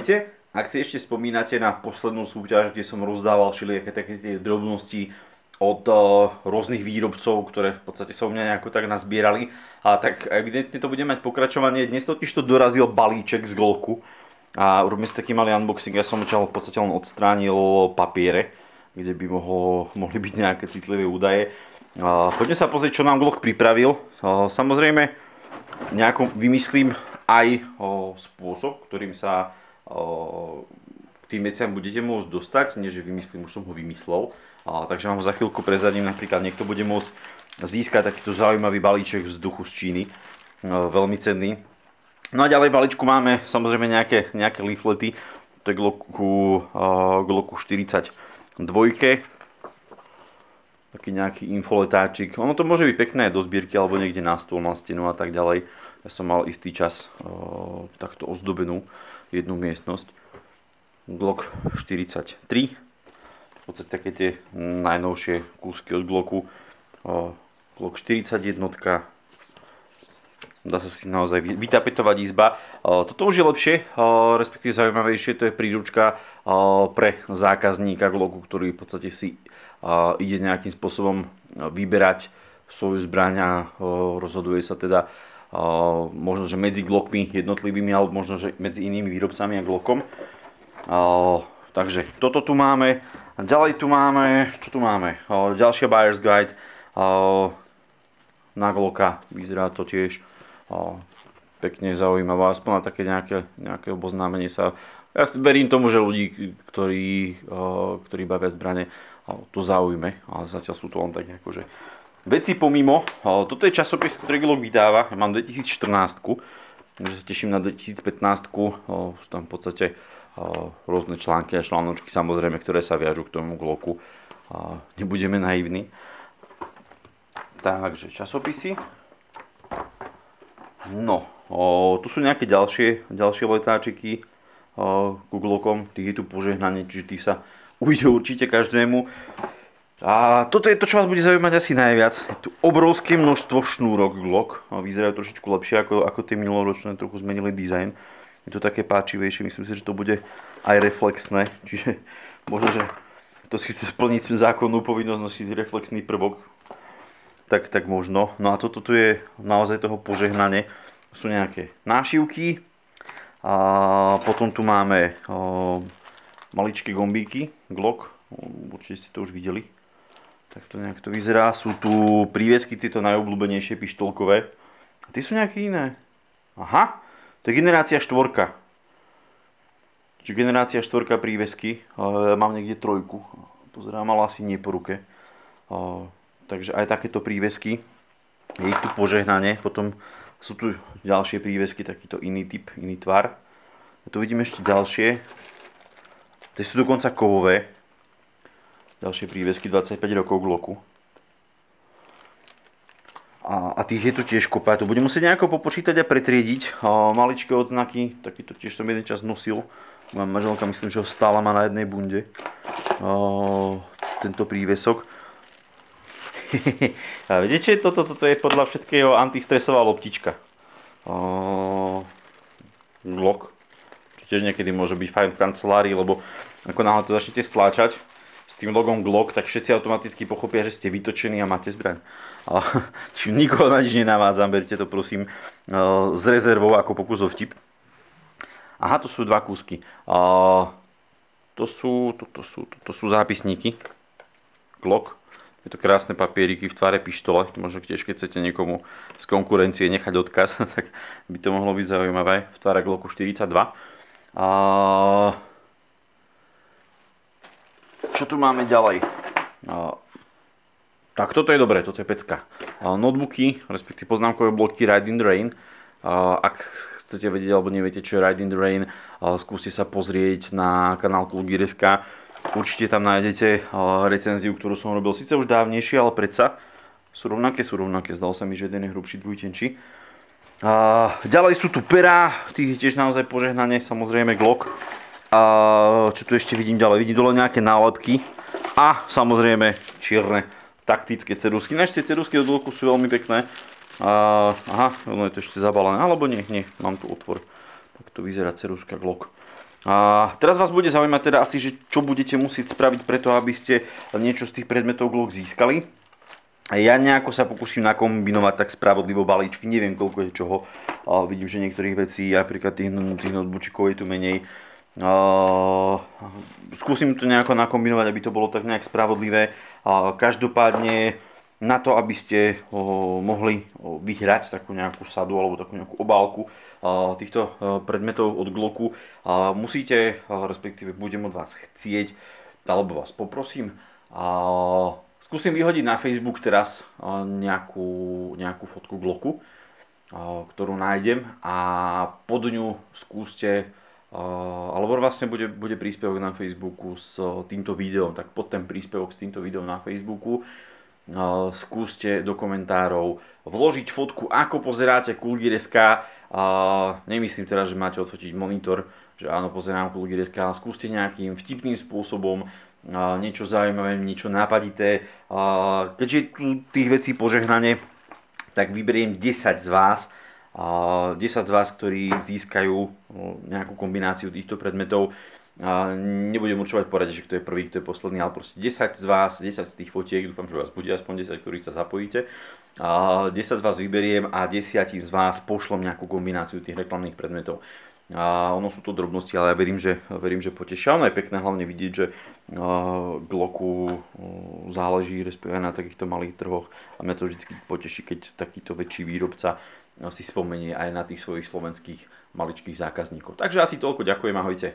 Ahojte, ak si ešte spomínate na poslednú súťaž, kde som rozdával všelijaké také tie drobnosti od rôznych výrobcov, ktoré v podstate sa u mňa nejako tak nazbierali, a tak evidentne to bude mať pokračovanie. Dnes totiž to dorazil balíček z Glocku a urobíme si taký malý unboxing. Ja som v podstate len odstránil papiere, kde by mohli byť nejaké citlivé údaje. Poďme sa pozrieť, čo nám Glock pripravil. Samozrejme, nejako vymyslím aj spôsob, ktorým sa k tým veciam budete môcť dostať. Nie, že vymyslím, už som ho vymyslel. Takže vám ho za chvíľku prezradím. Napríklad niekto bude môcť získať takýto zaujímavý balíček vzduchu z Číny. Veľmi cenný. No a ďalej v balíčku máme samozrejme nejaké leaflety. To je Glocku 42. Taký nejaký infoletáčik. Ono to môže byť pekné do zbierky alebo niekde na stôl, na stenu a tak ďalej. Ja som mal istý čas takto ozdobenú jednu miestnosť. Glock 43. V podstate také tie najnovšie kúsky od Glocku. Glock 41. Dá sa si naozaj vytapetovať izba. Toto už je lepšie, respektíve zaujímavejšie. To je príručka pre zákazníka Glocku, ktorý v podstate si ide nejakým spôsobom vyberať svoju zbraň a rozhoduje sa teda možno, že medzi Glockmi jednotlivými, alebo možno, že medzi inými výrobcami a Glockom. Takže toto tu máme. A ďalej tu máme, čo tu máme? Ďalšia Buyer's Guide na Glocka. Vyzerá to tiež pekne zaujímavé, aspoň na také nejaké oboznámenie sa. Ja verím tomu, že ľudí, ktorí bavia zbrane, to zaujme. A zatiaľ sú to len tak akože veci pomimo. Toto je časopis, ktorý Glock vydáva. Ja mám 2014, takže sa teším na 2015. Sú tam v podstate rôzne články a článočky, samozrejme, ktoré sa viažú k tomu Glocku. Nebudeme naivní. Takže časopisy. No, tu sú nejaké ďalšie letáčiky ku Glockom. Tých je tu požehnanie, čiže tých sa ujde určite každému. A toto je to, čo vás bude zaujímať asi najviac. Je tu obrovské množstvo šnúrok Glock. Vyzerajú trošičku lepšie ako tie minuloročné, trochu zmenili dizajn. Je to také páčivejšie, myslím si, že to bude aj reflexné. Čiže možno, že to si chce splniť zákonnú povinnosť nosiť reflexný prvok. Tak možno. No a toto tu je naozaj toho požehnanie. Sú nejaké nášivky. A potom tu máme maličké gombíky Glock. Určite ste to už videli. Tak to nejak to vyzerá. Sú tu príviesky, tieto najobľúbenejšie pištolkové. A tie sú nejaké iné. Aha, to je generácia 4. Čiže generácia 4 príviesky. Mám niekde 3. Pozerám, ale asi nie po ruke. Takže aj takéto príviesky. Je ich tu požehnanie. Potom sú tu ďalšie príviesky, takýto iný typ, iný tvar. A tu vidím ešte ďalšie. Tie sú dokonca kovové. Ďalšie príviesky, 25 rokov Glocku. A tých je tu tiež kopa. Tu budem musieť nejako popočítať a pretriediť. Maličké odznaky, takýto tiež som jeden čas nosil. Moja manželka, myslím, že ho stála má na jednej bunde. Tento príviesok. A vidíte, toto je podľa všetkého antistresová loptička. Glock. Tiež niekedy môže byť fajn v kancelárii, lebo ako náhle to začnete stláčať s tým logom Glock, tak všetci automaticky pochopia, že ste vytočení a máte zbraň. Čiže nikoho na nič nenavádzam, berte to prosím s rezervou ako pokus o vtip. Aha, to sú dva kúsky. To sú zápisníky Glock. Je to krásne papieriky v tvare pištole. Možno tiež, keď chcete niekomu z konkurencie nechať odkaz, tak by to mohlo byť zaujímavé. V tvare Glocku 42. Čo tu máme ďalej? Tak toto je dobré, toto je pecka. Notebooky, respektíve poznámkové bloky Ride in the Rain. Ak chcete vedieť alebo neviete, čo je Ride in the Rain, skúste sa pozrieť na kanál Kulgir.sk. Určite tam nájdete recenziu, ktorú som robil síce už dávnejšie, ale predsa sú rovnaké. Zdalo sa mi, že jeden je hrubší, druhý tenčí. Ďalej sú tu perá, tých je tiež naozaj požehnanie, samozrejme Glock. Čo tu ešte vidím ďalej? Vidím dole nejaké nálepky a samozrejme čierne taktické ceruzky. Našte ceruzky od Glocku sú veľmi pekné. Aha, ono je to ešte zabalené, alebo nie, mám tu otvor. Tak to vyzerá ceruzka Glock. A teraz vás bude zaujímať teda asi, že čo budete musieť spraviť preto, aby ste niečo z tých predmetov Glock získali. Ja nejako sa pokúsim nakombinovať tak spravodlivo balíčky, neviem koľko je čoho. Vidím, že niektorých vecí, napríklad tých notebookov je tu menej. Skúsim to nejako nakombinovať, aby to bolo tak nejak spravodlivé. Každopádne na to, aby ste mohli vyhrať takú nejakú sadu alebo takú nejakú obálku týchto predmetov od Glocku, musíte, respektíve budem od vás chcieť, alebo vás poprosím, skúsim vyhodiť na Facebook teraz nejakú fotku Glocku, ktorú nájdem, a pod ňu skúste, alebo vlastne bude príspevok na Facebooku s týmto videom, tak pod ten príspevok s týmto videom na Facebooku skúste do komentárov vložiť fotku, ako pozeráte Coolgear.sk. Nemyslím teraz, že máte odfotiť monitor, že áno, pozerám Coolgear.sk, ale skúste nejakým vtipným spôsobom, niečo zaujímavé, niečo nápadité. Keďže je tu tých vecí požehnanie, tak vyberiem 10 z vás, ktorí získajú nejakú kombináciu týchto predmetov. Nebudem určovať poradie, že kto je prvý, kto je posledný, ale proste 10 z vás, 10 z tých fotiek, dúfam, že vás bude aspoň 10, ktorých sa zapojíte. 10 z vás vyberiem a 10 z vás pošlom nejakú kombináciu tých reklamných predmetov. Ono sú to drobnosti, ale ja verím, že potešia. Ono je pekné hlavne vidieť, že Glocku záleží, respektíve na takýchto malých trhoch, a mňa to vždy poteší, keď takýto väčší výrobca si spomenie aj na tých svojich slovenských maličkých zákazníkov. Takže asi toľko, ďakujem, ahojte.